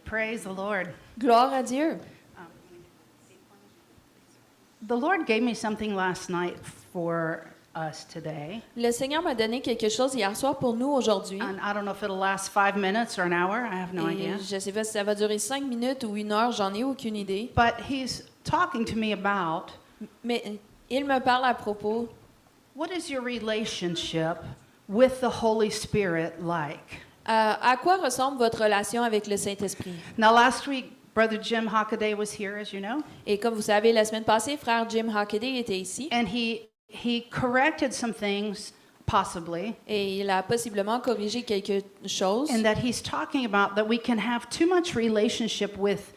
Praise the Lord. Gloire à Dieu. The Lord gave me something last night for us today. Le Seigneur m'a donné quelque chose hier soir pour nous aujourd'hui. And I don't know if it'll last 5 minutes or an hour. I have no Et idea. je ne sais pas si ça va durer 5 minutes ou 1 heure, j'en ai aucune idée. But he's talking to me about Mais il me parle à propos, what is your relationship with the Holy Spirit like? à quoi ressemble votre relation avec le Saint-Esprit? Now, last week, Brother Jim Hockaday was here, as you know, Et comme vous savez, la semaine passée, frère Jim Hockaday était ici and he corrected some things, possibly, et il a possiblement corrigé quelque chose. and that he's talking about that we can have too much relationship with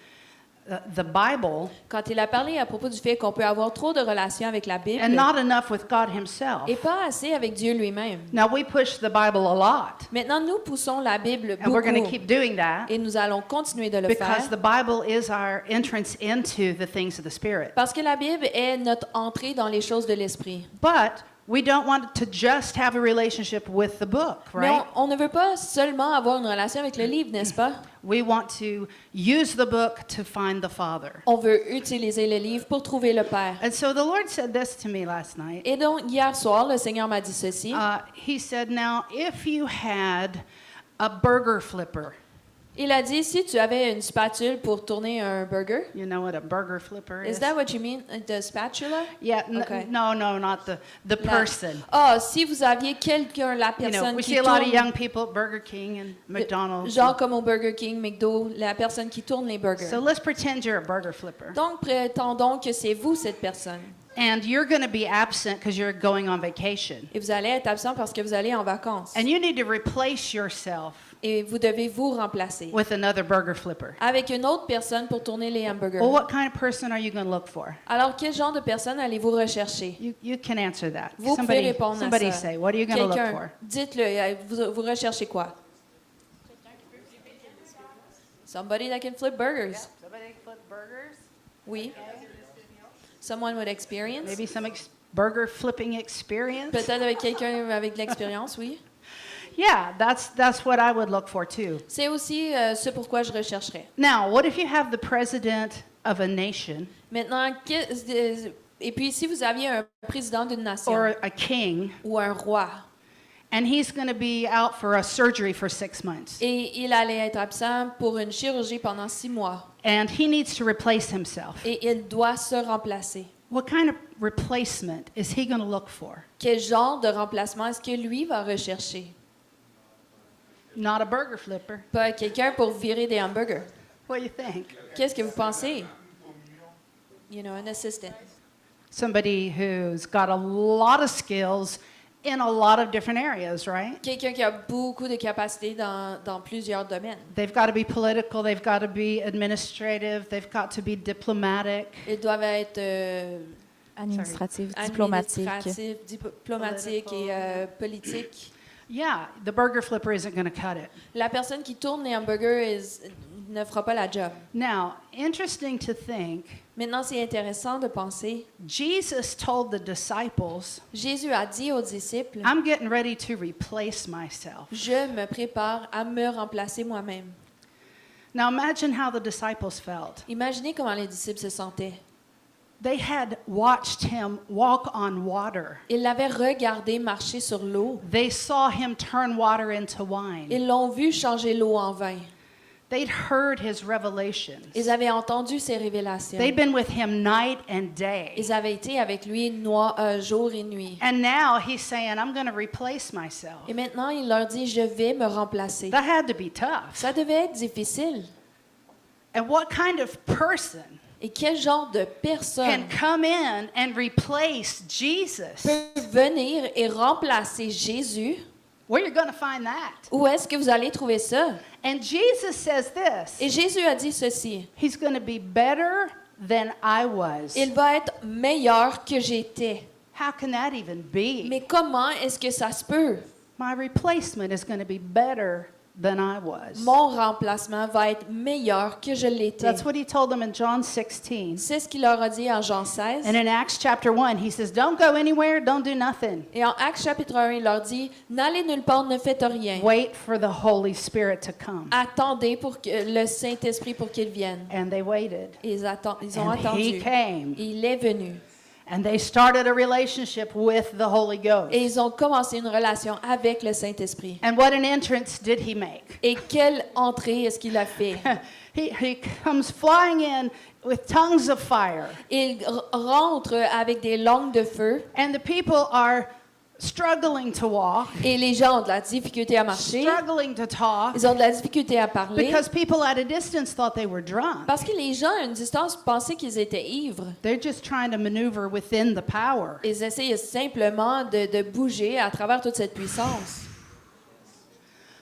the Bible Quand il a parlé à propos du fait qu'on peut avoir trop de relations avec la Bible and not enough with God himself. et pas assez avec Dieu lui-même. Now, we push the Bible a lot, Maintenant, nous poussons la Bible and we're going to beaucoup keep doing that et nous allons continuer de le because faire the Bible is our entrance into the things of the Spirit. parce que la Bible est notre entrée dans les choses de l'Esprit. But we don't want to just have a relationship with the book, Mais right? on ne veut pas seulement avoir une relation avec le livre, n'est-ce pas? We want to use the book to find the Father. On veut utiliser le livre pour trouver le Père. And so the Lord said this to me last night. Et donc, hier soir, le Seigneur m'a dit ceci. He said, now, if you had a burger flipper, Il a dit, si tu avais une spatule pour tourner un burger, you know what a burger flipper is? is that what you mean, the spatula? Yeah, Okay. no, not the La- person. Ah, si vous aviez quelqu'un, la You know, personne we qui see a lot of tourne, young people at Burger King and McDonald's. genre comme au Burger King, McDo, la personne qui tourne les burgers. So let's pretend you're a burger flipper. Donc, prétendons que c'est vous, cette personne. And you're going to be absent because you're going on vacation. Et vous allez être absent parce que vous allez en vacances. And you need to replace yourself Et vous devez vous remplacer with another burger flipper. avec une autre personne pour tourner les hamburgers. Well, what kind of person are you going to look for? Alors, quel genre de personne allez-vous rechercher? You can answer that. Vous pouvez répondre à Somebody ça. say, what are you going to look Quelqu'un, for? dites-le, vous recherchez quoi? Somebody that can flip burgers. Somebody flip burgers? Oui. Someone with experience. Maybe some burger flipping experience? Peut-être avec quelqu'un avec de l'expérience, oui. Yeah, that's what I would look for too. C'est aussi ce pourquoi je rechercherais. Now, what if you have the president of a nation Maintenant, et puis si vous aviez un président d'une nation or a king ou un roi, and he's going to be out for a surgery for 6 months et il allait être absent pour une chirurgie pendant 6 mois, and he needs to replace himself? et il doit se remplacer. What kind of replacement is he going to look for? Quel genre de remplacement est-ce que lui va rechercher? Not a burger flipper. Pas quelqu'un pour virer des hamburgers. What do you think? Qu'est-ce que vous pensez? You know, an assistant. Somebody who's got a lot of skills in a lot of different areas, right? Quelqu'un qui a beaucoup de capacités dans plusieurs domaines. They've got to be political, they've got to be administrative, they've got to be diplomatic. Ils doivent être Administratif, diplomatique. diplomatiques et politiques. Yeah, the burger flipper isn't going to cut it. La personne qui tourne les hamburgers ne fera pas la job. Now, interesting to think, Maintenant, c'est intéressant de penser. Jesus told the disciples, Jésus a dit aux disciples, I'm getting ready to replace myself. je me prépare à me remplacer moi-même. Now, imagine how the disciples felt. Imaginez comment les disciples se sentaient. They had watched him walk on water. Ils l'avaient regardé marcher sur l'eau. They saw him turn water into wine. Ils l'ont vu changer l'eau en vin. They'd heard his revelations. Ils avaient entendu ses révélations. They'd been with him night and day. Ils avaient été avec lui jour et nuit. And now he's saying, I'm going to replace myself. Et maintenant, il leur dit, je vais me remplacer. That had to be tough. Ça devait être difficile. And what kind of person Et quel genre de can personne come in and replace Jesus? peut venir et remplacer Jésus? Where are you going to find that? Où est-ce que vous allez trouver ça? And Jesus says this. Et Jésus a dit ceci. He's going to be better than I was. Il va être meilleur que j'étais. How can that even be? Mais comment est-ce que ça se peut? My replacement is going to be better than I was. mon remplacement va être meilleur que je l'étais. That's what he told them in John 16. C'est ce qu'il leur a dit en Jean 16. And in Acts chapter 1, he says, don't go anywhere, don't do nothing. Et en Actes chapitre 1, il leur dit, n'allez nulle part, ne faites rien. Wait for the Holy Spirit to come. Attendez pour que le Saint-Esprit pour qu'il vienne. And they waited. Ils ont And he attendu. came. Il est venu. And they started a relationship with the Holy Ghost. Et ils ont commencé une relation avec le Saint-Esprit. And what an entrance did he make? Et quelle entrée est-ce qu'il a fait? He comes flying in with tongues of fire. Il rentre avec des langues de feu. And the people are struggling to walk, Et les gens ont de la difficulté à marcher. struggling to talk, Ils ont de la difficulté à parler. because people at a distance thought they were drunk. Parce que les gens à une distance pensaient qu'ils étaient ivres. They're just trying to maneuver within the power. Ils essayaient simplement de bouger à travers toute cette puissance.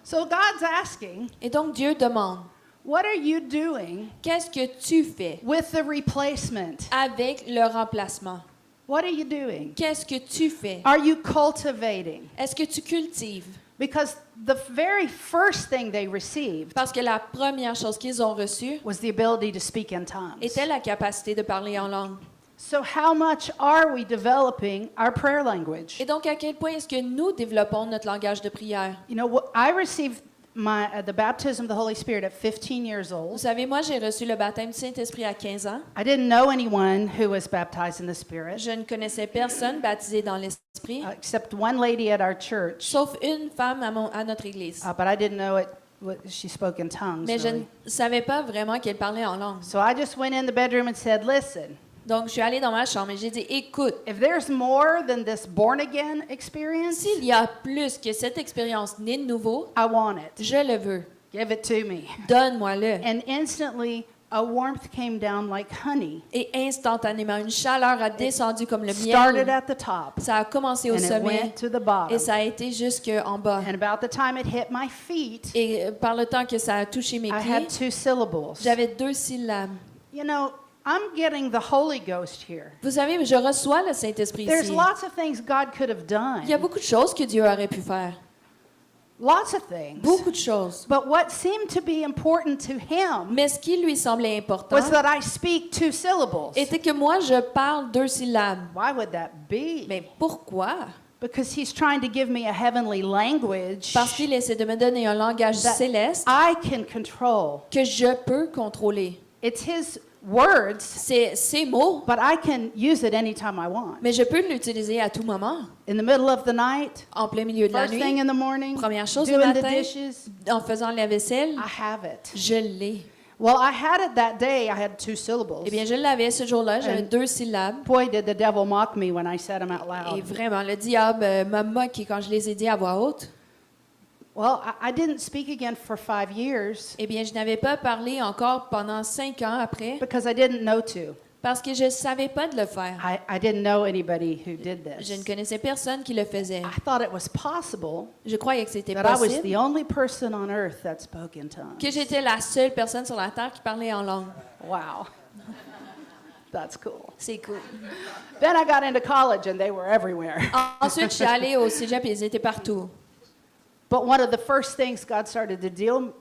So God's asking, Et donc Dieu demande, what are you doing qu'est-ce que tu fais with the replacement? avec le remplacement? What are you doing? Qu'est-ce que tu fais? Are you cultivating? Est-ce que tu cultives? Because the very first thing they received Parce que la première chose qu'ils ont reçue was the ability to speak in tongues. était la capacité de parler en langue. So how much are we developing our prayer language? Et donc, à quel point est-ce que nous développons notre langage de prière? You know, I received the baptism of the Holy Spirit at 15 years Vous old. savez, moi, j'ai reçu le baptême du Saint-Esprit à 15 ans. I didn't know anyone who was baptized in the Spirit, Je ne connaissais personne baptisé dans l'Esprit, except one lady at our church. sauf une femme à notre église. But I didn't know she spoke in tongues. Mais je ne Really. savais pas vraiment qu'elle parlait en langue. So I just went in the bedroom and said, listen, Donc, je suis allée dans ma chambre et j'ai dit, écoute, if there's more than this born again experience, s'il y a plus que cette expérience né de nouveau, I want it. je le veux. Give it to me. Donne-moi-le. And instantly, a warmth came down like honey. Et instantanément, une chaleur a descendu comme le Started miel. at the top, Ça a commencé au and it sommet went to the bottom. et ça a été jusqu'en bas. And about the time it hit my feet, Et par le temps que ça a touché mes I pieds, had 2 syllables. j'avais 2 syllabes. You know, I'm getting the Holy Ghost here. Vous savez, je reçois le Saint-Esprit There's ici. lots of things God could have Il y a done. beaucoup de choses que Dieu aurait pu faire. Lots of things. Beaucoup de choses. But what seemed to be important to him Mais ce qui lui semblait important was that I speak 2 syllables. était que moi, je parle 2 syllabes. Why would that be? Mais pourquoi? Because he's trying to give me a heavenly language Parce qu'il essaie de me donner un langage that céleste I can control. que je peux contrôler. It's his words, C'est ses mots, but I can use it anytime I want. mais je peux l'utiliser à tout moment. In the middle of the night, En plein milieu de la first thing nuit, in the morning, première chose le doing the matin, dishes, en faisant la vaisselle, I have it. je l'ai. Well, I had it that day. I had 2 syllables. Eh bien, je l'avais ce jour-là, j'avais And- 2 syllabes. Boy, did the devil mock me when I said them out Et loud. vraiment, le diable m'a moqué quand je les ai dit à voix haute. Well, I didn't speak again for 5 years Eh bien, je n'avais pas parlé encore pendant 5 ans après because I didn't know to. parce que je ne savais pas de le faire. I didn't know anybody who did Je ne this. connaissais personne qui le faisait. I thought it was possible Je croyais que c'était that I was possible, the only person on earth that spoke in tongues. que j'étais la seule personne sur la terre qui parlait en langue. Wow. That's cool. C'est cool. Then I got into college and they were everywhere. Ensuite, je suis allée au cégep et ils étaient partout. But one of the first things God started to deal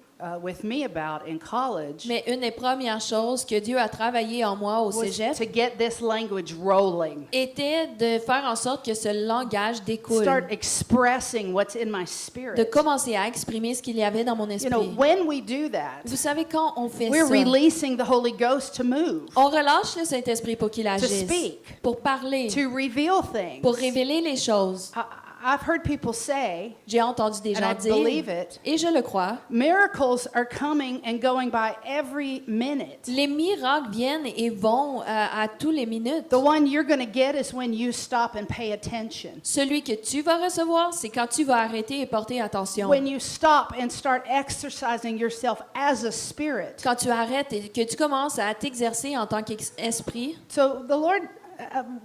with me about in college Mais une des premières choses que Dieu a travaillé en moi au was cégep to get this language rolling. était de faire en sorte que ce langage découle, Start expressing what's in my de spirit. commencer à exprimer ce qu'il y avait dans mon You know, esprit. when we do that, Vous savez, quand on fait we're ça, releasing the Holy Ghost to move, on relâche le Saint-Esprit pour qu'il agisse, speak, pour parler, to reveal things. pour révéler les choses. I've heard people say, J'ai entendu des and gens I believe dire, it, et je le crois, miracles are coming and going by every minute. les miracles viennent et vont à tous les minutes. The one you're going to get is when you stop and pay attention. Celui que tu vas recevoir, c'est quand tu vas arrêter et porter attention. When you stop and start exercising yourself as a spirit. Quand tu arrêtes et que tu commences à t'exercer en tant qu'esprit. So the Lord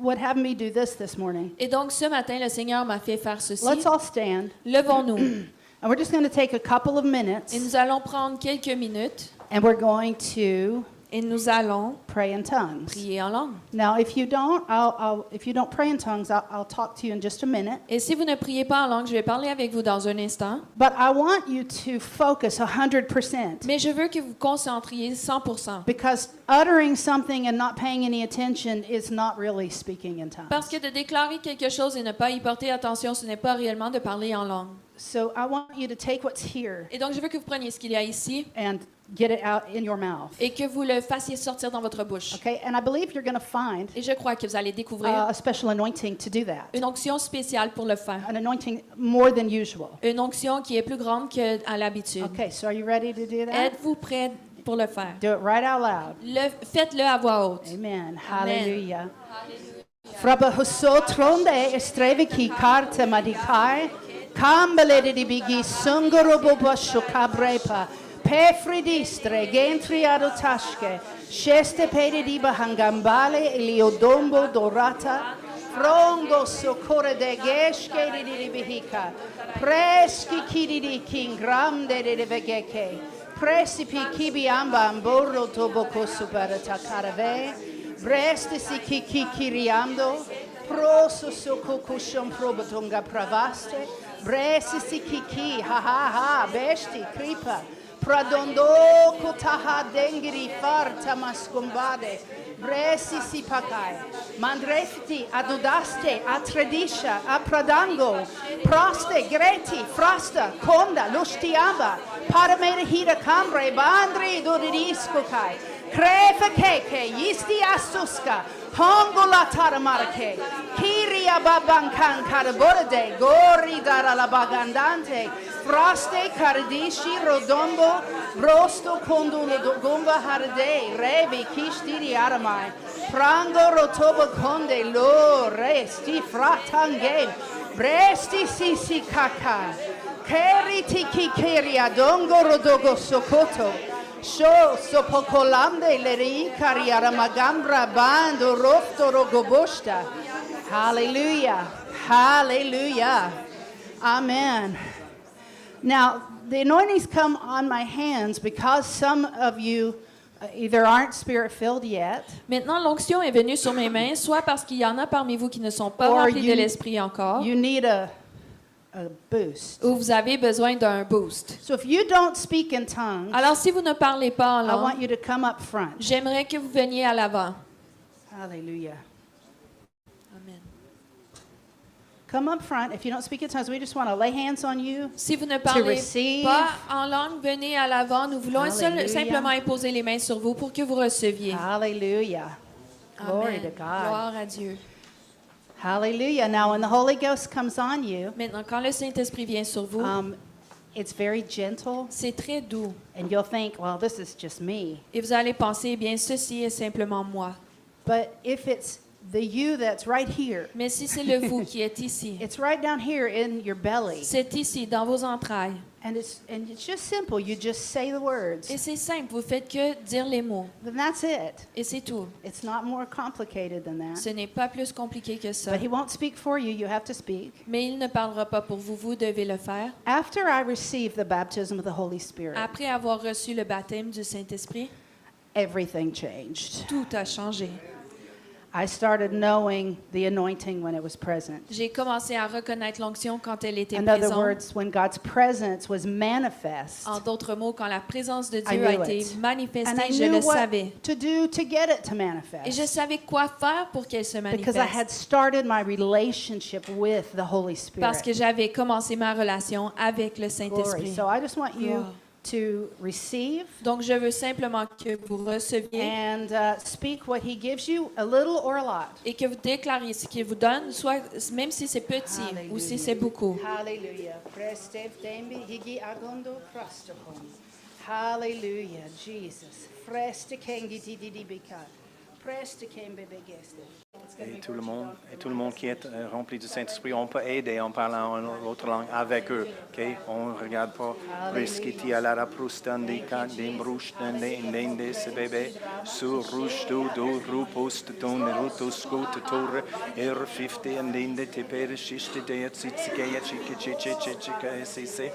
would have me do this morning. Et donc, ce matin, le Seigneur m'a fait faire ceci. Let's all stand. Levons-nous And we're just going to take a couple of minutes et nous allons prendre quelques minutes and we're going to Et nous allons pray in tongues. prier en langue. Now, if you don't, if you don't pray in tongues, I'll talk to you in just a minute. Et si vous ne priez pas en langue, je vais parler avec vous dans un instant. But I want you to focus 100%. Mais je veux que vous vous concentriez 100%. Because uttering something and not paying any attention is not really speaking in tongues. Parce que de déclarer quelque chose et ne pas y porter attention, ce n'est pas réellement de parler en langue. So I want you to take what's here Et donc, je veux que vous preniez ce qu'il y a ici and get it out in your mouth. et que vous le fassiez sortir dans votre bouche. Okay? And I believe you're going to find Et je crois que vous allez découvrir a special anointing to do that. une onction spéciale pour le faire. An anointing more than usual. Une onction qui est plus grande qu'à l'habitude. Okay, so are you ready to do that? Êtes-vous prêts pour le faire? Do it right out loud. Faites-le à voix haute. Amen. Amen. Hallelujah. Fraba husotronde estreviki karte madikai. Kambele di bigi sungorobo basho kabrepa. Pefridistre gentri adotashke. Sheste pede di bahangambale iliodombo dorata. Frongo socorre de geshke di bihika. Preschi kidi di king gramde de vegeke. Presipi kibi amba amborro toboko superata carave. Breste si kiki kiriando. Proso sokoko shomprobatonga pravaste. Bresi si kiki ha ha ha besti kripa. Pradondo kotaha dengri farta mascombade. Bresi si pakai. Mandrefti adudaste atredisha apradango. Proste greti frasta konda lustiamba. Paramere hira cambre bandri doridisco kai. Crefe keke yisti asuska. Hongo la taramarke. Kiria babankan karaborde. Gori dara la bagandante. Froste cardishi rodombo. Brosto condulo gomba harde. Rebi kishtiri aramai. Prango rotobo conde lo resti fratange. Bresti sisi kaka. Keriti kikeria dongo rodogo sokoto. Sho sopokolande leri kariara magambra bando rofto rogobosta. Hallelujah. Hallelujah. Amen. Now, the anointings come on my hands because some of you either aren't spirit-filled yet, Maintenant, l'onction est venue sur mes mains, soit parce qu'il y en a parmi vous qui ne sont pas Or remplis de you- l'esprit encore, you need a boost. ou vous avez besoin d'un boost. So if you don't speak in tongues, Alors, si vous ne parlez pas en I want langue, you to come up front. j'aimerais que vous veniez à l'avant. Hallelujah. Amen. Come up front. If you don't speak in tongues, we just want to lay hands on you. Si vous ne parlez receive. pas en langue, venez à l'avant. Nous voulons Hallelujah. simplement imposer les mains sur vous pour que vous receviez. Hallelujah. Glory Amen. to God. Gloire à Dieu. Hallelujah. Now, when the Holy Ghost comes on you, Maintenant, quand le Saint-Esprit vient sur vous, it's very gentle, c'est très doux. and you'll think, well, this is just me. Et vous allez penser, eh bien, ceci est simplement moi. But if it's the you that's right here, Mais si c'est le vous qui est ici, it's right down here in your belly. c'est ici, dans vos entrailles. And it's just simple. You just say the words. Et c'est simple, vous faites que dire les mots. Then that's it. Et c'est tout. It's not more complicated than that. Ce n'est pas plus compliqué que ça. But he won't speak for you. You have to speak. Mais il ne parlera pas pour vous, vous devez le faire. After I received the baptism of the Holy Spirit, Après avoir reçu le baptême du Saint-Esprit, everything changed. tout a changé. I started knowing the anointing when it was present. J'ai commencé à reconnaître l'onction quand elle était In other présente. words, when God's presence was manifest, En d'autres mots, quand la présence de I Dieu a knew été it. And manifestée, I je knew le savais. what to do to get it to Et je manifest. savais quoi faire pour qu'elle se Because I had manifeste. started my relationship with the Holy Parce que Spirit. j'avais commencé ma relation avec le Glory. Saint-Esprit. So I just want you Gloire. to receive Donc, je veux simplement que vous receviez and speak what He gives you, a little or a lot. et que vous déclariez ce qu'il vous donne, soit même si c'est petit ou si c'est beaucoup. Hallelujah. Prestev dembi higi agondo prostokon. Hallelujah, Jesus. Freste kengi didi bika. Preste kembe begeste. Et tout le monde qui est rempli du Saint-Esprit, on peut aider en parlant une autre langue avec eux. Okay? On ne regarde pas. Riskiti alara prustandi kan dembruchtande indende se bebe sur rustu do rupost ton rutus gut torre 50 indende te per shiste de tsitsike chike chiche cc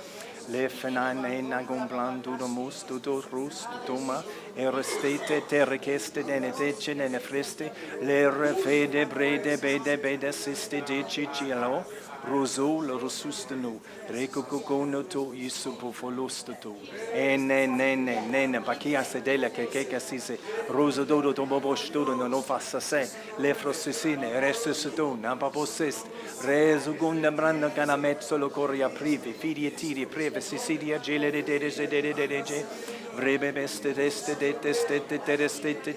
le fenane nagumblan dudomus dudorus duduma e restete terrekeste denetece denefreste le refede brede bede siste deci cielo roso le resustenu recococono to isupofolosto ne pakia sedela che si se roso dodo tombo studo non fassa se le frosisine resto sto na paposest reso gunda brando cana mezzo lo coria privi fidi e tiri preve si sidia gele de breve beste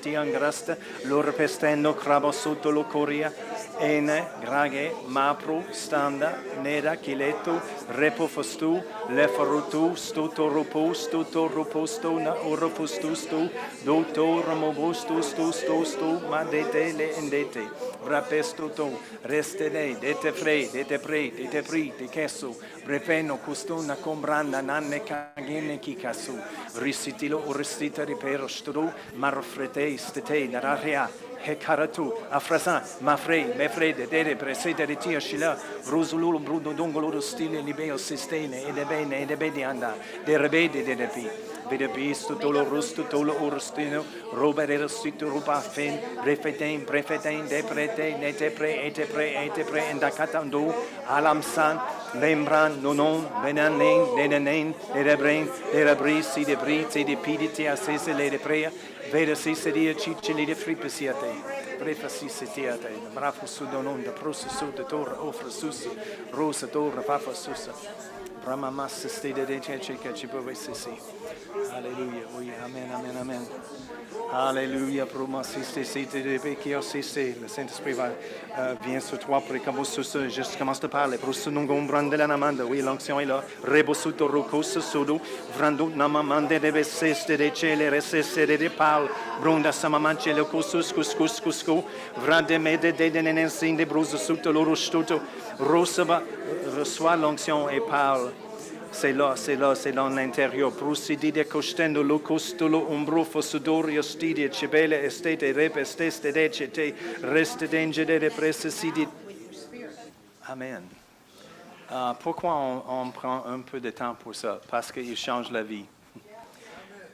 ti angrasta lor pestendo crabo sotto lo coria ene grage mapro standa neda chiletto repo fostu le farutu stuto roposto na oropostu stu dottor mobostu stu ma dete le endete rapesto to restene dete pre de kesso breveno custona combranda nanne cagene kikasu risitilo uristita ripero stru marfrete stete nararea Hekaratu, Afrasan, Mefrede, Dede, Presede, Tia Shila, Rosululu, Bruno, Dongolo, Stile, Libeo, Sistene, Edebene, Edebedianda, De Rebede, Dedepi, Vedebisto, Tolo Rusto, Tolo Urstino, Robert Sito, Rubafen, Prefetain, Deprete, Etepre, Endacatando, Alamsan, Lembran, Nonon, Benanen, Denanen, Derebri, Sidepiditi, Assese, Ledeprea, Vede si sedia cicci de fripesiate, prefa si setiate, bravo sudonon da prosa suda torre offre sus, rosa torre papa susa, brahma massa stede de cece che ci può essere. Alleluia, oui, amen. Alléluia, promesse, c'est de péché, c'est le Saint-Esprit vient sur toi pour que je commence à parler. Pour ce nom, brande la namanda, oui, l'onction est là. Rebosuto rocos sodo, vrando namamande de beseste de cele reseste de pal, bronda samamanche le cosus cusco, vrande mede de nenensin de bruso suto loro stuto, rosaba, reçoit l'onction et parle. C'est là, dans l'intérieur. Procedi de costendo lo costolo umbrofo sudorio stidia cibele estete repesteste decete reste dengere de presesidi. Amen. Pourquoi on prend un peu de temps pour ça? Parce qu'il change la vie.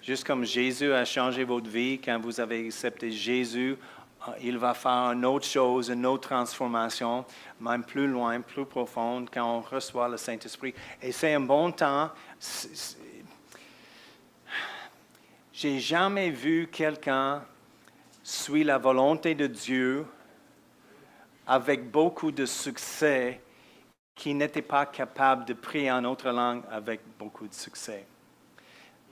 Juste comme Jésus a changé votre vie, quand vous avez accepté Jésus, il va faire une autre chose, une autre transformation, même plus loin, plus profonde, quand on reçoit le Saint-Esprit. Et c'est un bon temps. J'ai jamais vu quelqu'un suivre la volonté de Dieu avec beaucoup de succès qui n'était pas capable de prier en autre langue avec beaucoup de succès.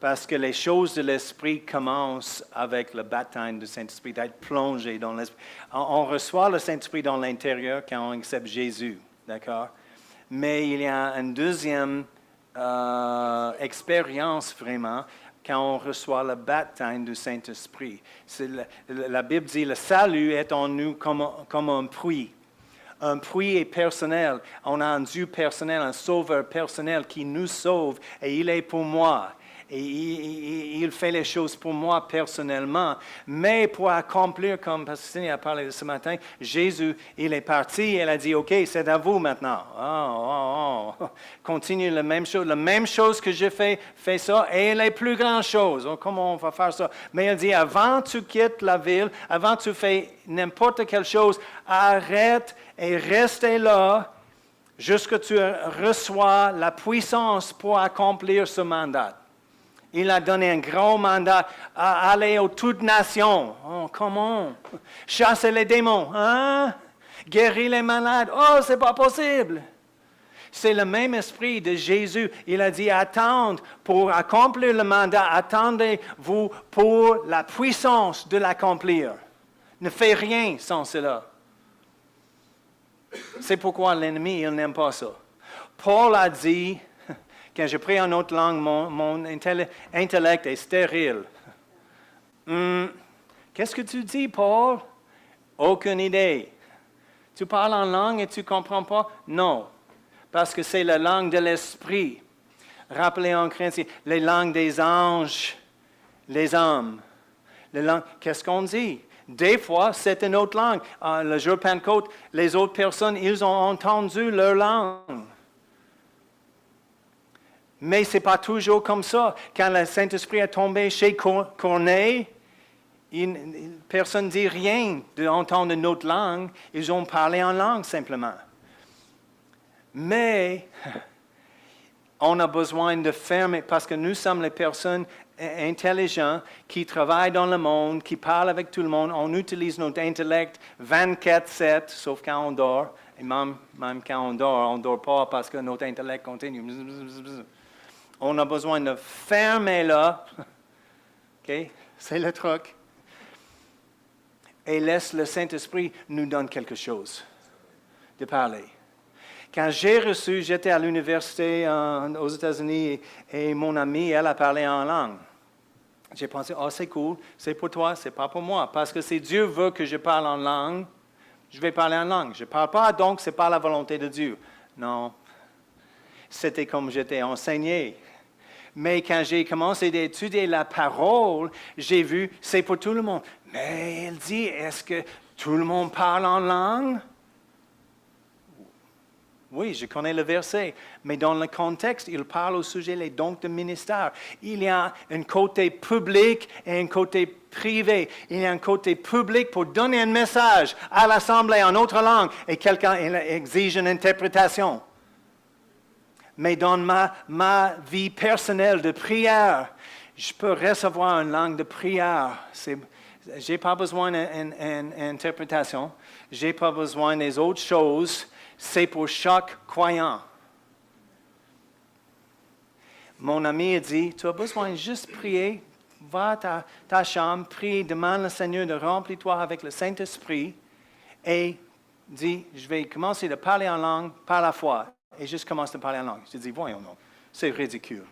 Parce que les choses de l'Esprit commencent avec le baptême du Saint-Esprit, d'être plongé dans l'Esprit. On reçoit le Saint-Esprit dans l'intérieur quand on accepte Jésus, d'accord? Mais il y a une deuxième expérience vraiment quand on reçoit le baptême du Saint-Esprit. La Bible dit, le salut est en nous comme un puits. Un puits est personnel. On a un Dieu personnel, un sauveur personnel qui nous sauve et il est pour moi. Et il fait les choses pour moi personnellement. Mais pour accomplir, comme Pasteur Sidney a parlé ce matin, Jésus, il est parti, il a dit, OK, c'est à vous maintenant. Continue la même chose que j'ai fait ça, et les plus grandes choses. Comment on va faire ça? Mais il dit, avant que tu quittes la ville, avant que tu fais n'importe quelle chose, arrête et reste là jusqu'à ce que tu reçois la puissance pour accomplir ce mandat. Il a donné un grand mandat à aller aux toutes nations. Comment? Chasser les démons, hein? Guérir les malades. C'est pas possible. C'est le même esprit de Jésus. Il a dit, attendre pour accomplir le mandat. Attendez-vous pour la puissance de l'accomplir. Ne faites rien sans cela. C'est pourquoi l'ennemi, il n'aime pas ça. Paul a dit, quand je prie en autre langue, mon intellect est stérile. Qu'est-ce que tu dis, Paul? Aucune idée. Tu parles en langue et tu ne comprends pas? Non, parce que c'est la langue de l'esprit. Rappelez en chrétien, les langues des anges, les hommes. Qu'est-ce qu'on dit? Des fois, c'est une autre langue. Le jour de Pentecôte, les autres personnes, ils ont entendu leur langue. Mais ce n'est pas toujours comme ça. Quand le Saint-Esprit est tombé chez Corneille, personne ne dit rien d'entendre une autre langue. Ils ont parlé en langue simplement. Mais on a besoin de fermer, parce que nous sommes les personnes intelligentes qui travaillent dans le monde, qui parlent avec tout le monde. On utilise notre intellect 24/7, sauf quand on dort. Et même quand on ne dort pas parce que notre intellect continue. On a besoin de fermer là. OK? C'est le truc. Et laisse le Saint-Esprit nous donner quelque chose de parler. Quand j'étais à l'université aux États-Unis et mon amie, elle a parlé en langue. J'ai pensé, c'est cool, c'est pour toi, c'est pas pour moi. Parce que si Dieu veut que je parle en langue, je vais parler en langue. Je ne parle pas, donc ce n'est pas la volonté de Dieu. Non. C'était comme j'étais enseigné. Mais quand j'ai commencé d'étudier la parole, j'ai vu, c'est pour tout le monde. Mais elle dit, est-ce que tout le monde parle en langue? Oui, je connais le verset, mais dans le contexte, il parle au sujet des dons de ministère. Il y a un côté public et un côté privé. Il y a un côté public pour donner un message à l'Assemblée en autre langue et quelqu'un exige une interprétation. Mais dans ma vie personnelle de prière, je peux recevoir une langue de prière. Je n'ai pas besoin d'une interprétation. Je n'ai pas besoin des autres choses. C'est pour chaque croyant. Mon ami a dit, tu as besoin de juste prier. Va à ta chambre, prie, demande le Seigneur de remplir toi avec le Saint-Esprit et dis, je vais commencer à parler en langue par la foi. Et juste commence à parler en langue. Je dis, voyons non, c'est ridicule.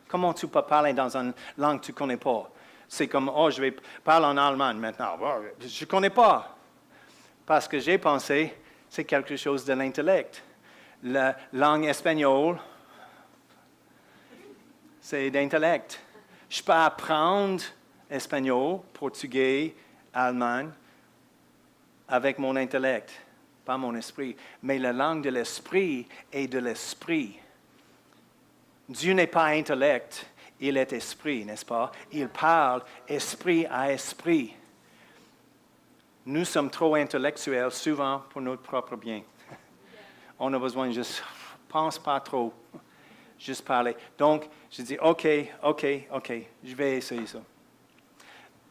Comment tu peux parler dans une langue que tu ne connais pas? C'est comme, je vais parler en allemand maintenant. Je ne connais pas. Parce que j'ai pensé, c'est quelque chose de l'intellect. La langue espagnole, c'est d'intellect. Je peux apprendre espagnol, portugais, allemand avec mon intellect. Pas mon esprit, mais la langue de l'esprit est de l'esprit. Dieu n'est pas intellect, il est esprit, n'est-ce pas? Il parle esprit à esprit. Nous sommes trop intellectuels, souvent pour notre propre bien. On a besoin de juste, pense pas trop, juste parler. Donc, je dis, OK, je vais essayer ça.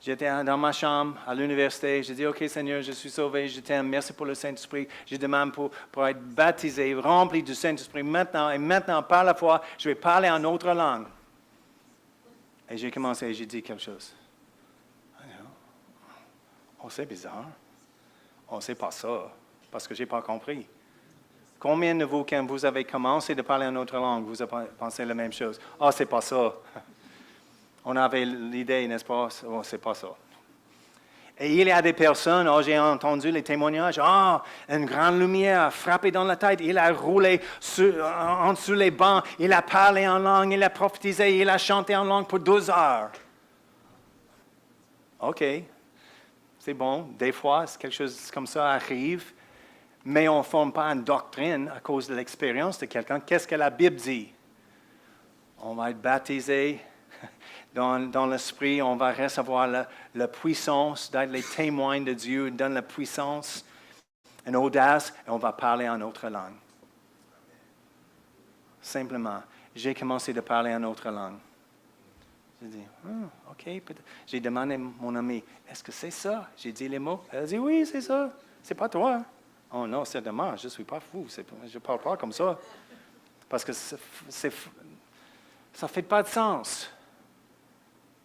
J'étais dans ma chambre à l'université. J'ai dit, OK, Seigneur, je suis sauvé, je t'aime, merci pour le Saint-Esprit. Je demande pour être baptisé, rempli du Saint-Esprit maintenant. Et maintenant, par la foi, je vais parler en autre langue. Et j'ai commencé, j'ai dit quelque chose. C'est bizarre. C'est pas ça, parce que je n'ai pas compris. Combien de vous, quand vous avez commencé de parler en autre langue, vous avez pensé la même chose? C'est pas ça. On avait l'idée, n'est-ce pas? C'est pas ça. Et il y a des personnes, j'ai entendu les témoignages, une grande lumière a frappé dans la tête, il a roulé en dessous les bancs, il a parlé en langue, il a prophétisé, il a chanté en langue pour 12 heures. OK, c'est bon, des fois, quelque chose comme ça arrive, mais on ne forme pas une doctrine à cause de l'expérience de quelqu'un. Qu'est-ce que la Bible dit? On va être baptisé dans l'esprit, on va recevoir la puissance d'être les témoins de Dieu, donne la puissance, une audace, et on va parler en autre langue. Simplement, j'ai commencé à parler en autre langue. J'ai dit, OK, peut-être. J'ai demandé à mon ami, est-ce que c'est ça? J'ai dit les mots. Elle a dit, oui, c'est ça. C'est pas toi. Oh non, c'est dommage, je ne suis pas fou. Je ne parle pas comme ça. Parce que ça ne fait pas de sens.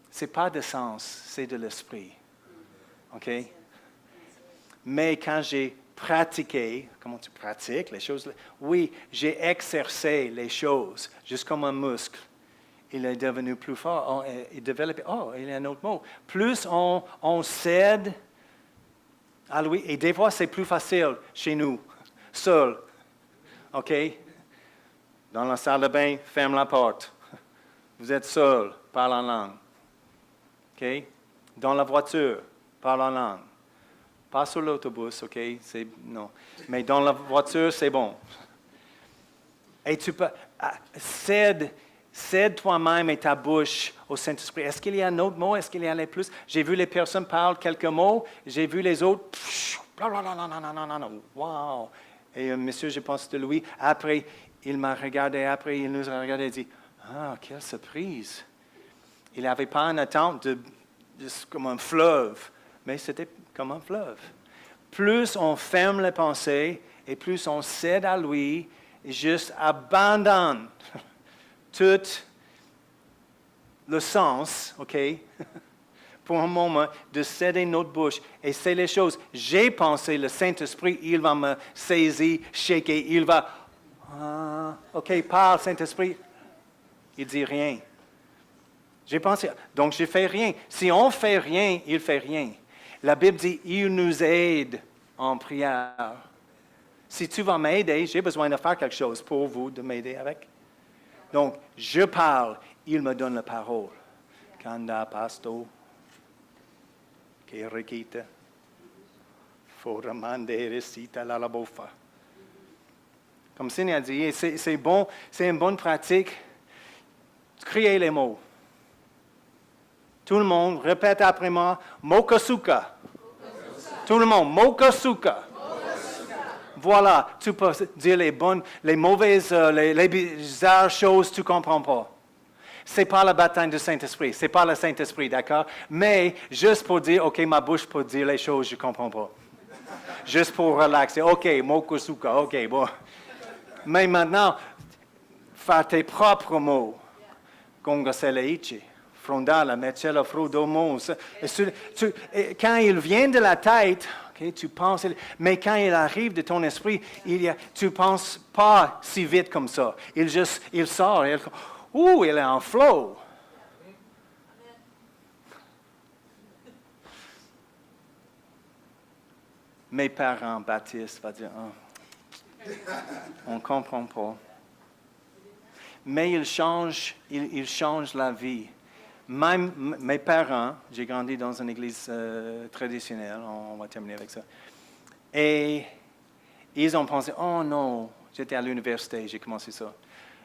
Ce n'est pas de sens, c'est de l'esprit. OK? Mais quand j'ai pratiqué, comment tu pratiques les choses? Oui, j'ai exercé les choses, juste comme un muscle. Il est devenu plus fort. Il développe. Il y a un autre mot. Plus on cède à lui, et des fois c'est plus facile chez nous, seul. OK? Dans la salle de bain, ferme la porte. Vous êtes seul, parle en langue. OK? Dans la voiture, parle en langue. Pas sur l'autobus, OK? Non. Mais dans la voiture, c'est bon. Et tu peux cède Cède toi-même et ta bouche au Saint-Esprit. Est-ce qu'il y a un autre mot? Est-ce qu'il y en a plus? J'ai vu les personnes parler quelques mots. J'ai vu les autres. Wow! Et un monsieur, je pense de lui, après, il m'a regardé, après, il nous a regardé et dit, ah, quelle surprise! Il n'avait pas une attente juste comme un fleuve, mais c'était comme un fleuve. Plus on ferme les pensées et plus on cède à lui, et juste abandonne tout le sens, OK, pour un moment, de céder notre bouche. Et c'est les choses. J'ai pensé, le Saint-Esprit, il va me saisir, shaker, il va, OK, parle, Saint-Esprit. Il dit rien. J'ai pensé, donc je fais rien. Si on fait rien, il fait rien. La Bible dit, il nous aide en prière. Si tu vas m'aider, j'ai besoin de faire quelque chose pour vous, de m'aider avec. Donc, je parle, il me donne la parole. Kanda pasto, che requita, foramande recita la bofa. Comme Seigneur a dit, c'est bon, c'est une bonne pratique. Criez les mots. Tout le monde, répète après moi, Mokosuka. Tout le monde, Mokosuka. Voilà, tu peux dire les mauvaises, les bizarres choses, tu ne comprends pas. Ce n'est pas le baptême du Saint-Esprit, ce n'est pas le Saint-Esprit, d'accord? Mais juste pour dire, OK, ma bouche peut dire les choses, je ne comprends pas. Juste pour relaxer, OK, Mokosuka, OK, bon. Mais maintenant, faire tes propres mots. Gongaseleichi, frondala, mecella, frodomo. Quand il vient de la tête, okay, tu penses, mais quand il arrive de ton esprit, tu ne penses pas si vite comme ça. Il sort, il est en flow. Mes parents, Baptiste, va dire, on ne comprend pas. Mais il change la vie. Même mes parents, j'ai grandi dans une église traditionnelle, on va terminer avec ça. Et ils ont pensé, oh non, j'étais à l'université, j'ai commencé ça.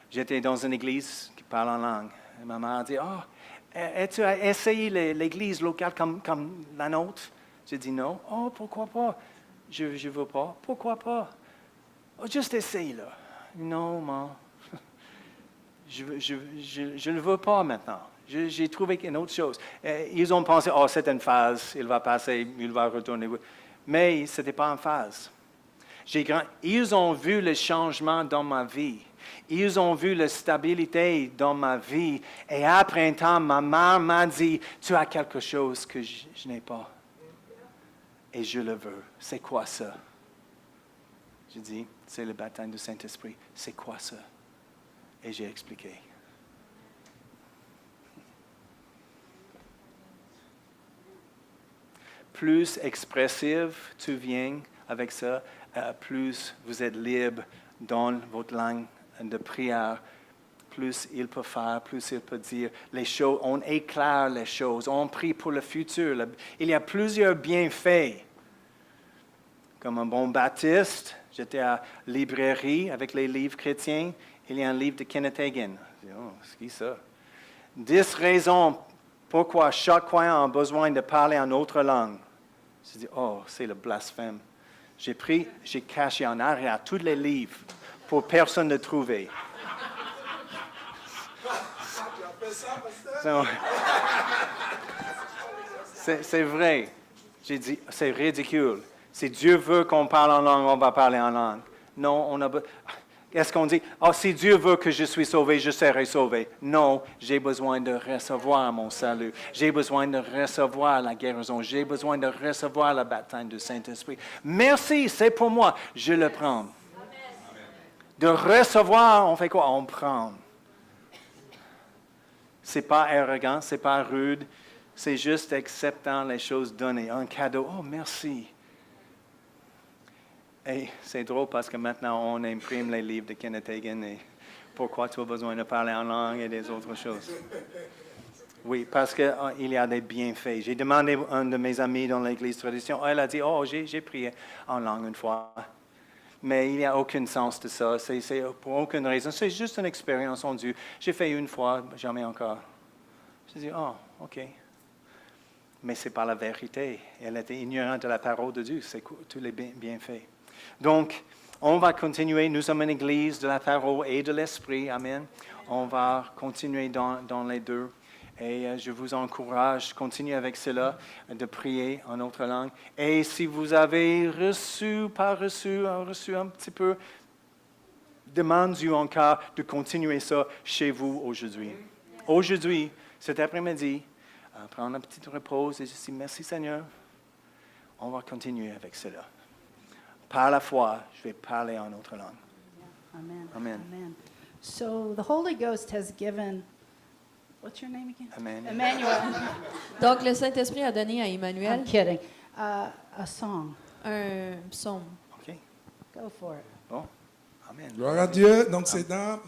J'étais dans une église qui parle en langue. Et ma mère a dit, tu as essayé l'église locale comme la nôtre? J'ai dit non. Oh, pourquoi pas? Je ne veux pas. Pourquoi pas? Oh, juste essaye là. Non, maman. Je ne veux pas maintenant. J'ai trouvé une autre chose. Ils ont pensé, c'est une phase, il va passer, il va retourner. Mais ce n'était pas une phase. Ils ont vu le changement dans ma vie. Ils ont vu la stabilité dans ma vie. Et après un temps, ma mère m'a dit, tu as quelque chose que je n'ai pas. Et je le veux. C'est quoi ça? J'ai dit, c'est le baptême du Saint-Esprit. C'est quoi ça? Et j'ai expliqué. Plus expressive tu viens avec ça, plus vous êtes libre dans votre langue de prière, plus il peut faire, plus il peut dire les choses, on éclaire les choses, on prie pour le futur. Il y a plusieurs bienfaits. Comme un bon baptiste, j'étais à la librairie avec les livres chrétiens. Il y a un livre de Kenneth Hagin. Je dis, c'est qui ça? 10 raisons pourquoi chaque croyant a besoin de parler en autre langue. Je dis, c'est le blasphème. J'ai caché en arrière tous les livres pour personne ne trouver. C'est vrai. J'ai dit, c'est ridicule. Si Dieu veut qu'on parle en langue, on va parler en langue. Non, est-ce qu'on dit, si Dieu veut que je sois sauvé, je serai sauvé? Non, j'ai besoin de recevoir mon salut. J'ai besoin de recevoir la guérison. J'ai besoin de recevoir le baptême du Saint-Esprit. Merci, c'est pour moi. Je le prends. De recevoir, on fait quoi? On prend. Ce n'est pas arrogant, ce n'est pas rude. C'est juste acceptant les choses données. Un cadeau. Oh, merci. Et c'est drôle parce que maintenant, on imprime les livres de Kenneth Hagin et pourquoi tu as besoin de parler en langue et des autres choses. Oui, parce qu'il y a des bienfaits. J'ai demandé à un de mes amis dans l'église traditionnelle, elle a dit, j'ai prié en langue une fois. Mais il n'y a aucun sens de ça. C'est pour aucune raison. C'est juste une expérience en Dieu. J'ai fait une fois, jamais encore. Je dis, oh, OK. Mais ce n'est pas la vérité. Elle était ignorante de la parole de Dieu. C'est tous les bienfaits. Donc, on va continuer. Nous sommes une église de la parole et de l'esprit. Amen. On va continuer dans les deux. Et je vous encourage, continuez avec cela, de prier en autre langue. Et si vous avez reçu, pas reçu, reçu un petit peu, demande-lui encore de continuer ça chez vous aujourd'hui. Aujourd'hui, cet après-midi, prendre un petit repos et je dis merci Seigneur. On va continuer avec cela. Par la foi, je vais parler en autre langue. Amen. Amen. Amen. So the Holy Ghost has given, what's your name again? Amen. Emmanuel. Donc, le Saint-Esprit a donné à I'm Emmanuel kidding. A song. un psaume. OK. Go for it. Bon. Amen. Gloire à Dieu. Donc c'est dans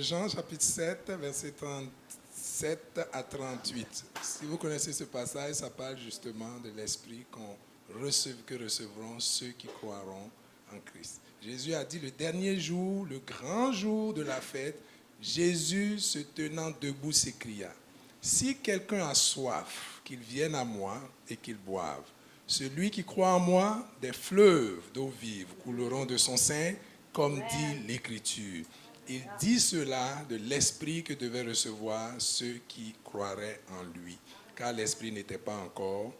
Jean chapitre 7, versets 37 à 38. Si vous connaissez ce passage, ça parle justement de l'esprit que recevront ceux qui croiront en Christ. Jésus a dit le dernier jour, le grand jour de la fête, Jésus se tenant debout s'écria, « Si quelqu'un a soif, qu'il vienne à moi et qu'il boive. Celui qui croit en moi, des fleuves d'eau vive couleront de son sein, comme dit l'Écriture. » Il dit cela de l'Esprit que devaient recevoir ceux qui croiraient en lui, car l'Esprit n'était pas encore,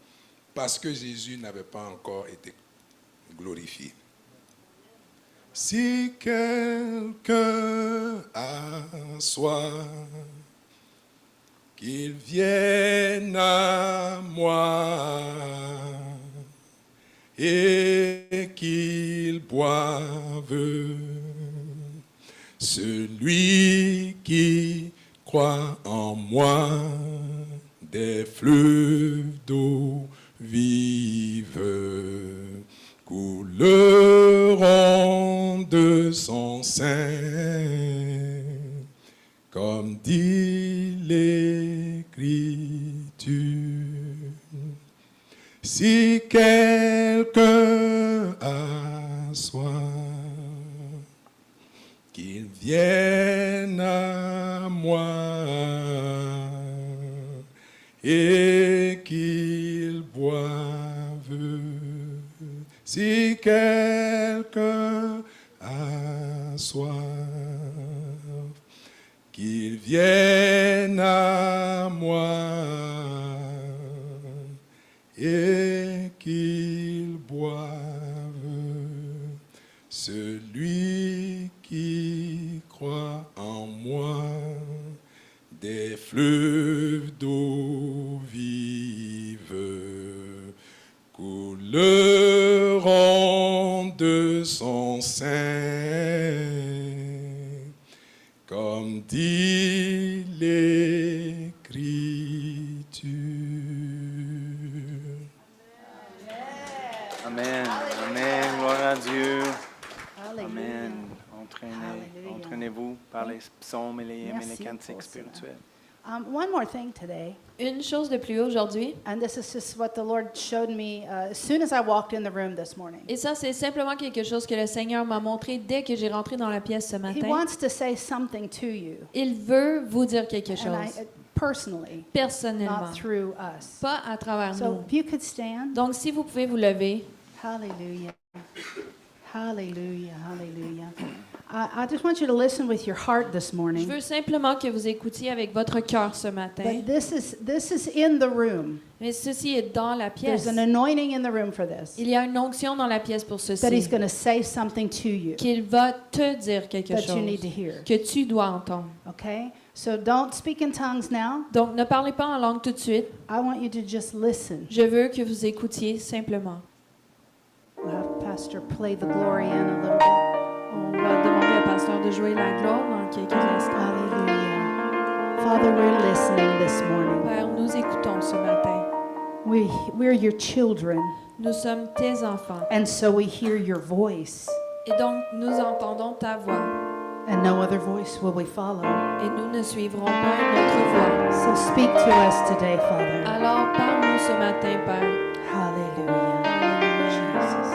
parce que Jésus n'avait pas encore été glorifié. Si quelqu'un a soif, qu'il vienne à moi et qu'il boive. Celui qui croit en moi, des fleuves d'eau vive couleront de son sein, comme dit l'Écriture. Si quelqu'un a soif, qu'il vienne à moi et qu'il boive. Si quelqu'un a soif, qu'il vienne à moi et qu'il boive. Celui qui croit en moi, des fleuves d'eau vive couleront de son sein, comme dit l'Écriture. Amen. Amen. Gloire à Dieu. Hallelujah. Amen. Hallelujah. Entraînez-vous par les psaumes et les hymnes et les Merci cantiques pour ça. spirituels. One more thing today, Une chose de plus aujourd'hui, and this is just what the Lord showed me as soon as I walked in the room this morning. et ça c'est simplement quelque chose que le Seigneur m'a montré dès que j'ai rentré dans la pièce ce He matin. wants to say something to you, Il veut vous dire quelque and chose, personally, personnellement, not through us. pas à travers So nous. if you could stand. Donc si vous pouvez vous lever, Hallelujah. Hallelujah. Hallelujah. I just want you to listen with your heart this je morning. veux simplement que vous écoutiez avec votre cœur ce matin. But this is in the room. Mais ceci est dans la There's pièce. an anointing in the room for this. Il y a une onction dans la pièce pour That he's ceci. going to say something to you Qu'il va te dire quelque that you need to chose hear. que tu dois entendre. Okay? So don't speak in tongues now. Donc ne parlez pas en langue tout de suite. I want you to just listen. Je veux que vous écoutiez simplement. We'll have Pastor play the glory in a little bit. On va demander au pasteur de jouer la gloire dans quelques instants. Hallelujah. Father, we're listening this morning. Père, nous écoutons ce matin. We're your children, Nous sommes tes enfants. and so we hear your voice, Et donc, nous entendons ta voix. and no other voice will we follow. Et nous ne suivrons pas une autre voix. So speak to us today, Father. Alors, parle-nous ce matin, Père. Hallelujah. Jesus.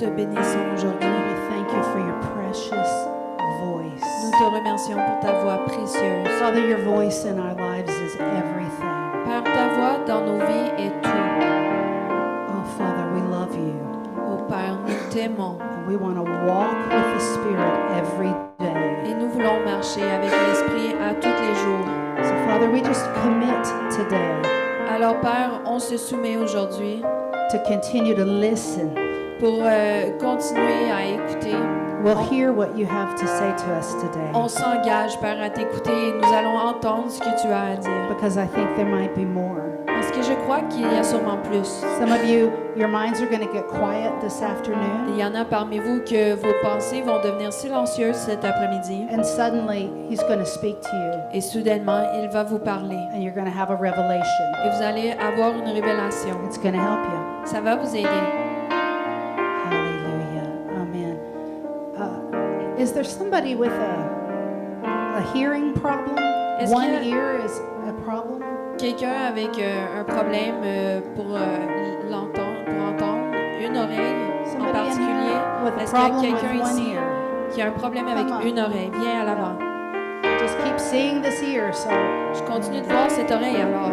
te bénissons aujourd'hui. We thank you for your precious voice. Nous te remercions pour ta voix précieuse. Father, your voice in our lives is everything. Père, ta voix dans nos vies est tout. Oh, Father, we love you. Oh Père, nous t'aimons And we want to walk with the Spirit every day. et nous voulons marcher avec l'Esprit à tous les jours. So, Father, we just commit today Alors Père, on se soumet aujourd'hui to continue to listen. pour continuer à écouter. We'll hear what you have to say to us today. On s'engage, Père, à t'écouter et nous allons entendre ce que tu as à dire. Because I think there might be more. Parce que je crois qu'il y a sûrement plus. Some of you, your minds are going to get quiet this afternoon. Il y en a parmi vous que vos pensées vont devenir silencieuses cet après-midi. And suddenly, he's going to speak to you. Et soudainement, il va vous parler. And you're going to have a revelation. Et vous allez avoir une révélation. It's going to help you. Ça va vous aider. Hallelujah. Amen. Is there somebody with a hearing problem? Est-ce One qu'il y a- ear is a problem? Quelqu'un avec un problème pour entendre, une oreille en Somebody in particulier. here with a Est-ce qu'il y a problem with quelqu'un one ici ear? qui a un problème avec Come on. une oreille? Viens à l'avant. Just keep seeing this ear. So, Je continue de voir cette oreille alors.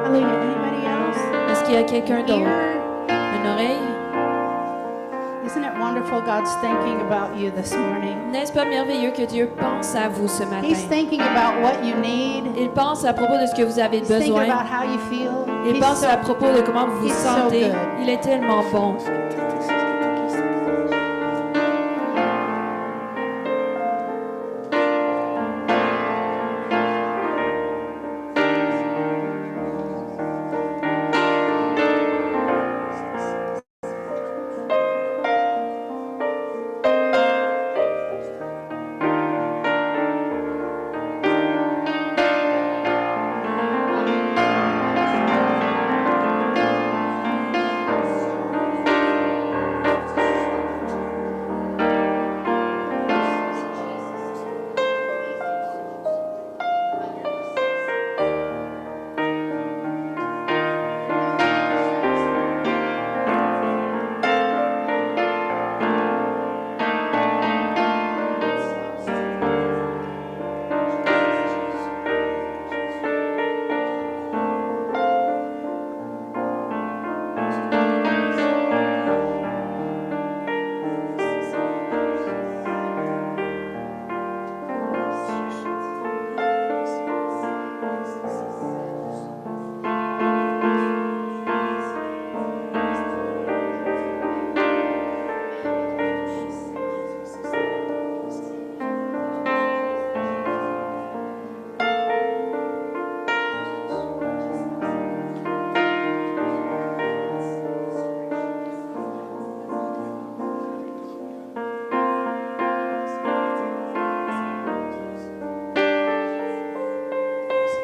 hallelujah. Anybody else? Est-ce qu'il y a quelqu'un d'autre? Ear? Une oreille? Isn't it wonderful God's thinking about you this morning? N'est-ce pas merveilleux que Dieu pense à vous ce matin? He's thinking about what you need. Il pense à propos de ce que vous avez He's thinking besoin. about how you feel. Il He's pense so- à propos de comment vous vous He's so sentez. good. Il est tellement bon.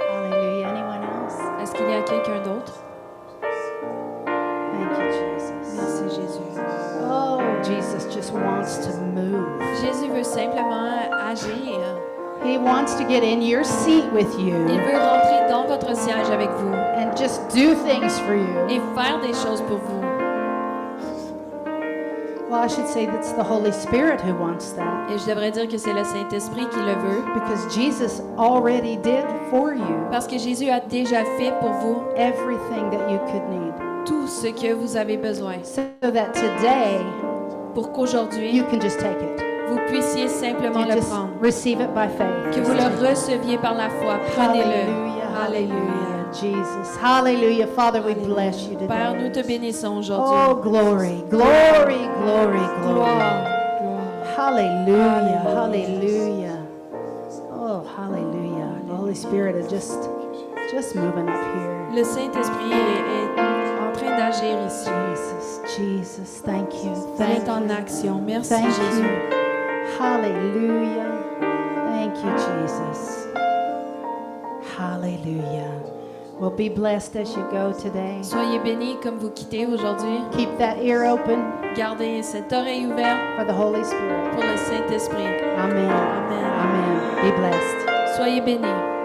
Hallelujah. Anyone else? Est-ce qu'il y a quelqu'un d'autre? Thank you, Jesus. Merci Jésus. Oh, Jesus just wants to move. Jésus veut simplement agir. He wants to get in your seat with Il you veut rentrer dans votre siège avec vous and just do things for you. et faire des choses pour vous. Well, I should say that's the Holy Spirit who wants that Et je devrais dire que c'est le Saint-Esprit qui le veut. because Jesus already did for you Parce que Jésus a déjà fait pour vous everything that you could need. tout ce que vous avez besoin. So that today Pour qu'aujourd'hui, you can just take it. vous puissiez simplement You le just prendre. receive it by faith. Que vous le receviez par la foi. Prenez-le. Hallelujah. Alléluia. Hallelujah. Jesus. Hallelujah. Father, we bless you Père, nous te today. bénissons Oh, aujourd'hui. glory, glory, glory, glory. Gloire. Hallelujah. Hallelujah. Oh, hallelujah. The Holy Spirit is just moving up here. Le Saint-Esprit est en train d'agir ici. Jesus, thank you. Il Thank est en you. action. Merci Thank Jésus. you. Hallelujah. Thank you, Jesus. Hallelujah. Well, be blessed as you go today. Soyez bénis comme vous quittez aujourd'hui. Keep that ear open Gardez cette oreille ouverte for the Holy Spirit. pour le Saint-Esprit. Amen. Amen. Amen. Be blessed. Soyez bénis.